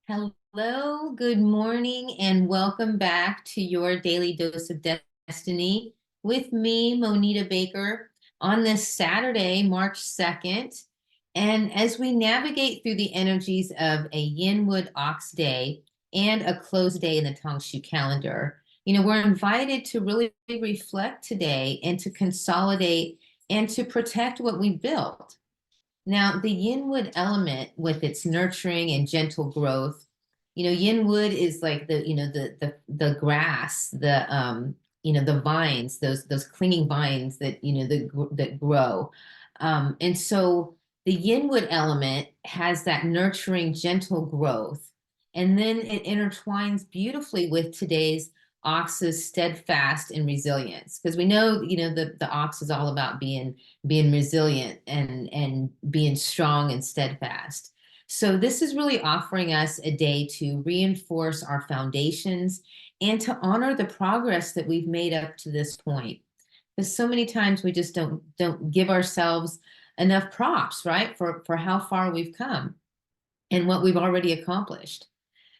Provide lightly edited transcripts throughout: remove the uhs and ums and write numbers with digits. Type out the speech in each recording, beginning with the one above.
Hello, good morning, and welcome back to your Daily Dose of Destiny with me, Monita Baker, on this Saturday, March 2nd. And as we navigate through the energies of a Yinwood Ox Day and a closed day in the Tangshu calendar, we're invited to really reflect today and to consolidate and to protect what we built. Now, the yin wood element with its nurturing and gentle growth, yin wood is like the grass, the vines, those clinging vines that, that grow. And so the yin wood element has that nurturing, gentle growth. And then it intertwines beautifully with today's ox's steadfast and resilience. Because we know, the ox is all about being resilient and being strong and steadfast. So this is really offering us a day to reinforce our foundations and to honor the progress that we've made up to this point. Because so many times we just don't give ourselves enough props, right, for how far we've come and what we've already accomplished.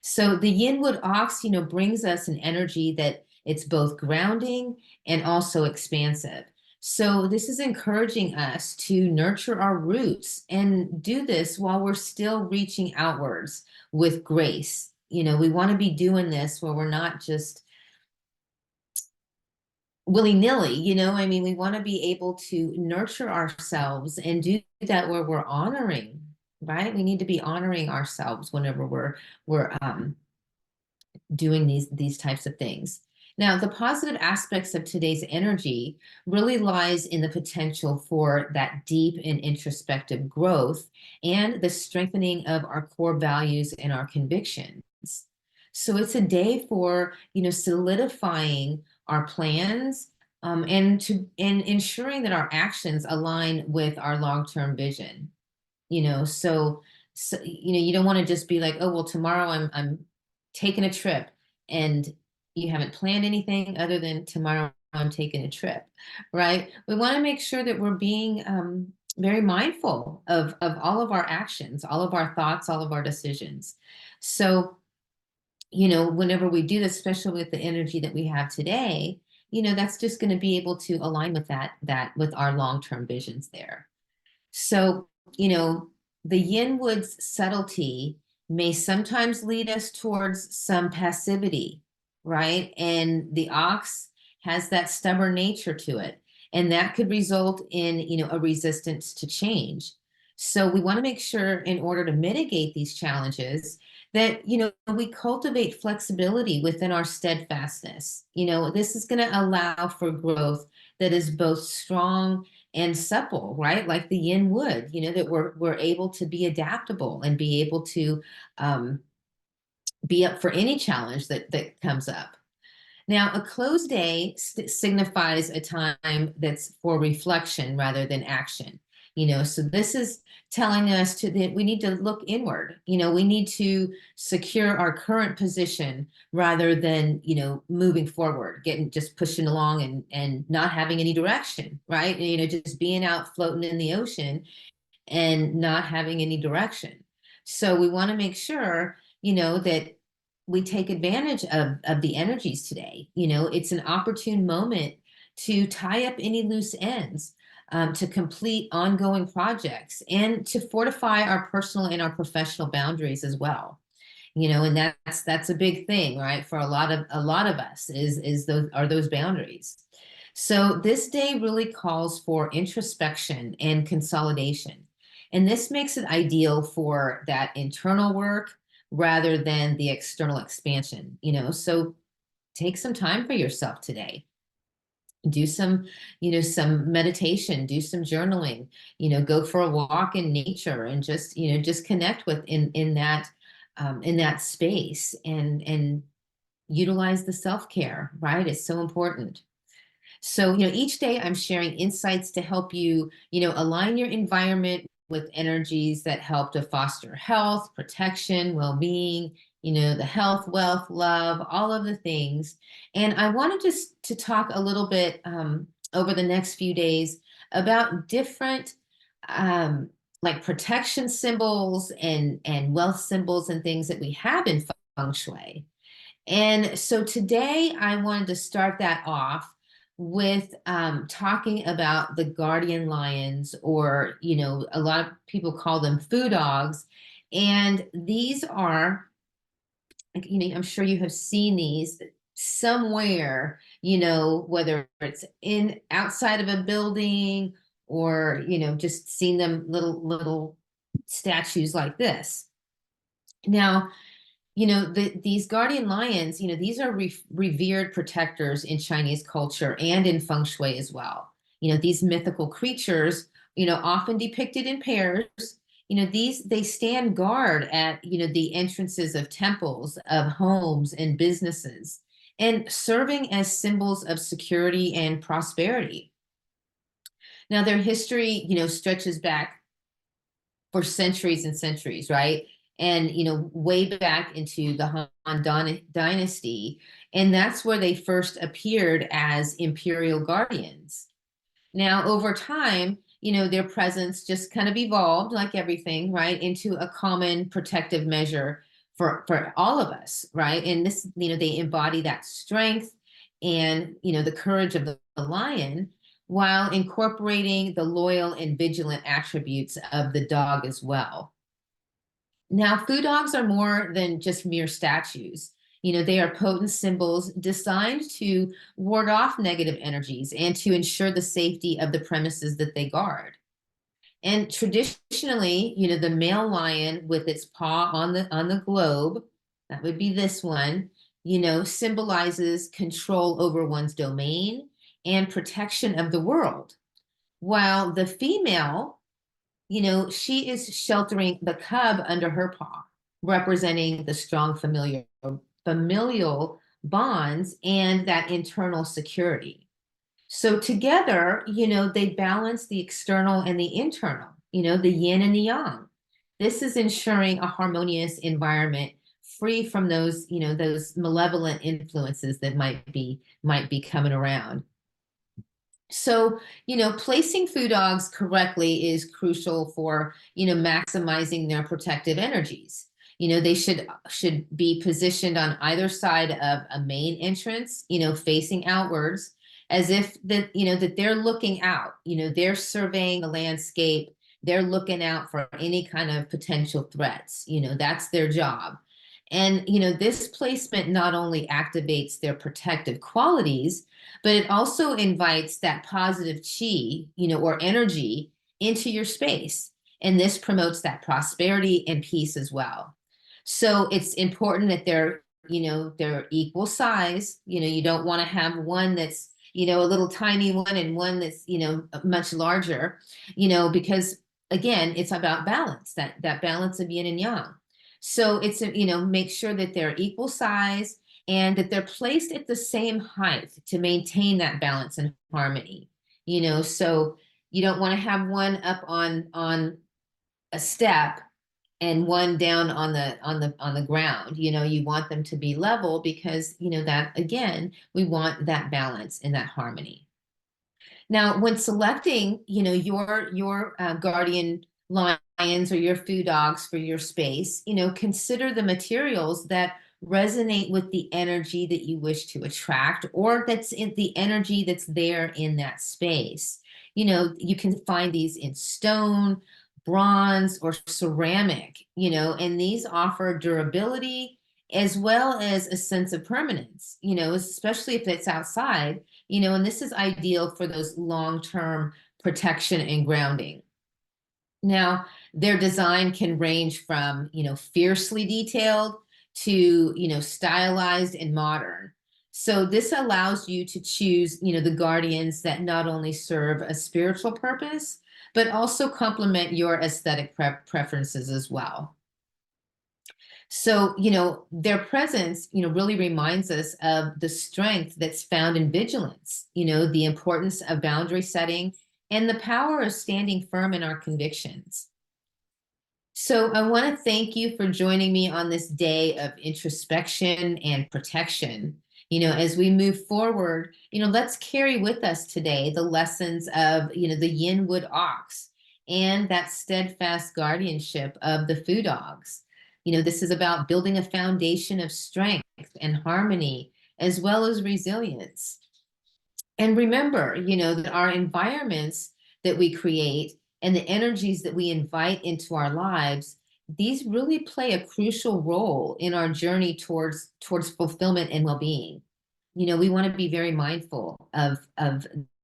So the Yinwood Ox, brings us an energy that it's both grounding and also expansive. So this is encouraging us to nurture our roots and do this while we're still reaching outwards with grace. We want to be doing this where we're not just willy-nilly, we want to be able to nurture ourselves and do that where we're honoring, right? We need to be honoring ourselves whenever we're doing these types of things. Now, the positive aspects of today's energy really lies in the potential for that deep and introspective growth and the strengthening of our core values and our convictions. So it's a day for, solidifying our plans, and ensuring that our actions align with our long-term vision. You don't want to just be like, oh well, tomorrow I'm taking a trip, and you haven't planned anything other than tomorrow I'm taking a trip, right? We want to make sure that we're being very mindful of all of our actions, all of our thoughts, all of our decisions. So, whenever we do this, especially with the energy that we have today, that's just going to be able to align with that with our long-term visions there. So, the yin wood's subtlety may sometimes lead us towards some passivity, right? And the ox has that stubborn nature to it. And that could result in, a resistance to change. So we want to make sure, in order to mitigate these challenges, that, we cultivate flexibility within our steadfastness. This is going to allow for growth that is both strong and supple, right? Like the yin wood, that we're able to be adaptable and be able to be up for any challenge that comes up. Now, a closed day signifies a time that's for reflection rather than action. So this is telling us that we need to look inward. We need to secure our current position rather than, moving forward, just pushing along and not having any direction, right? Just being out floating in the ocean and not having any direction. So we want to make sure, that we take advantage of the energies today. It's an opportune moment to tie up any loose ends, to complete ongoing projects, and to fortify our personal and our professional boundaries as well. And that's a big thing, right? For a lot of us is those boundaries. So this day really calls for introspection and consolidation. And this makes it ideal for that internal work rather than the external expansion. So take some time for yourself today. Do some meditation, do some journaling, go for a walk in nature and just connect with in that space, and utilize the self-care, right? It's so important. So, each day I'm sharing insights to help you, align your environment with energies that help to foster health, protection, well-being, the health, wealth, love, all of the things. And I wanted just to talk a little bit over the next few days about different like protection symbols and wealth symbols and things that we have in feng shui. And so today I wanted to start that off with talking about the guardian lions, or, a lot of people call them foo dogs. And these are, I'm sure you have seen these somewhere, whether it's in outside of a building, or, just seen them little statues like this. Now, these guardian lions, these are revered protectors in Chinese culture and in feng shui as well. These mythical creatures, often depicted in pairs, they stand guard at, the entrances of temples, of homes and businesses, and serving as symbols of security and prosperity. Now, their history, stretches back for centuries and centuries, right? And, way back into the Han Dynasty. And that's where they first appeared as imperial guardians. Now, over time, their presence just kind of evolved, like everything, right, into a common protective measure for all of us, right? And this, they embody that strength and, the courage of the lion, while incorporating the loyal and vigilant attributes of the dog as well. Now, foo dogs are more than just mere statues. They are potent symbols designed to ward off negative energies and to ensure the safety of the premises that they guard. And traditionally, the male lion with its paw on the globe, that would be this one, symbolizes control over one's domain and protection of the world. While the female, she is sheltering the cub under her paw, representing the strong familial bonds and that internal security. So together, they balance the external and the internal, the yin and the yang. This is ensuring a harmonious environment free from those malevolent influences that might be coming around. So, placing foo dogs correctly is crucial for, maximizing their protective energies. They should be positioned on either side of a main entrance, facing outwards, as if that they're looking out, they're surveying the landscape, they're looking out for any kind of potential threats, that's their job. And, this placement not only activates their protective qualities, but it also invites that positive chi, or energy into your space. And this promotes that prosperity and peace as well. So it's important that they're equal size. You don't want to have one that's, a little tiny one and one that's, much larger, because again, it's about balance, that balance of yin and yang. So it's, make sure that they're equal size and that they're placed at the same height to maintain that balance and harmony. So you don't want to have one up on a step and one down on the ground. You want them to be level, because that, again, we want that balance and that harmony. Now, when selecting, your guardian lions or your foo dogs for your space, consider the materials that resonate with the energy that you wish to attract, or that's in the energy that's there in that space. You can find these in stone, bronze, or ceramic, and these offer durability as well as a sense of permanence, especially if it's outside, and this is ideal for those long-term protection and grounding. Now, their design can range from, fiercely detailed to, stylized and modern. So this allows you to choose, the guardians that not only serve a spiritual purpose, but also complement your aesthetic preferences as well. So, their presence, really reminds us of the strength that's found in vigilance, the importance of boundary setting and the power of standing firm in our convictions. So I want to thank you for joining me on this day of introspection and protection. As we move forward, let's carry with us today the lessons of, the yin wood ox and that steadfast guardianship of the foo dogs. This is about building a foundation of strength and harmony, as well as resilience. And remember, that our environments that we create and the energies that we invite into our lives, these really play a crucial role in our journey towards fulfillment and well-being. We want to be very mindful of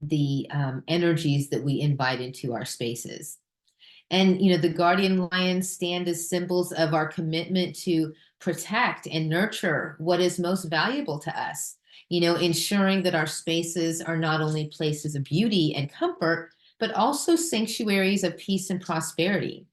the energies that we invite into our spaces. And, the guardian lions stand as symbols of our commitment to protect and nurture what is most valuable to us, ensuring that our spaces are not only places of beauty and comfort, but also sanctuaries of peace and prosperity.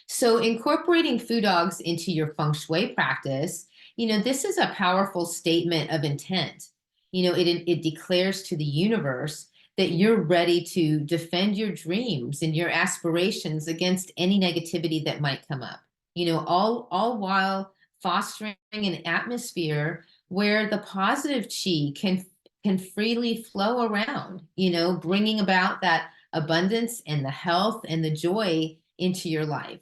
So incorporating foo dogs into your feng shui practice, this is a powerful statement of intent. It declares to the universe that you're ready to defend your dreams and your aspirations against any negativity that might come up. All while fostering an atmosphere where the positive chi can freely flow around, bringing about that abundance and the health and the joy into your life.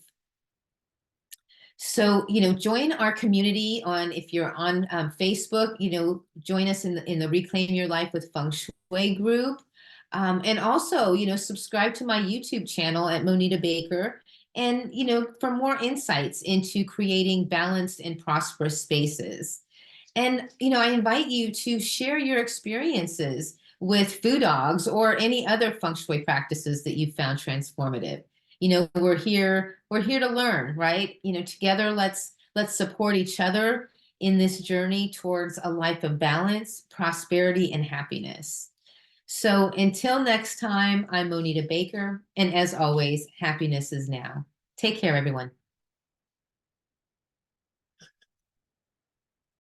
So, join our community if you're on Facebook, join us in the Reclaim Your Life with Feng Shui group. And also, subscribe to my YouTube channel at Monita Baker. And, for more insights into creating balanced and prosperous spaces. And, I invite you to share your experiences with foo dogs or any other feng shui practices that you found transformative. We're here to learn, right? Together, let's support each other in this journey towards a life of balance, prosperity, and happiness. So until next time, I'm Monita Baker, and as always, happiness is now. Take care, everyone.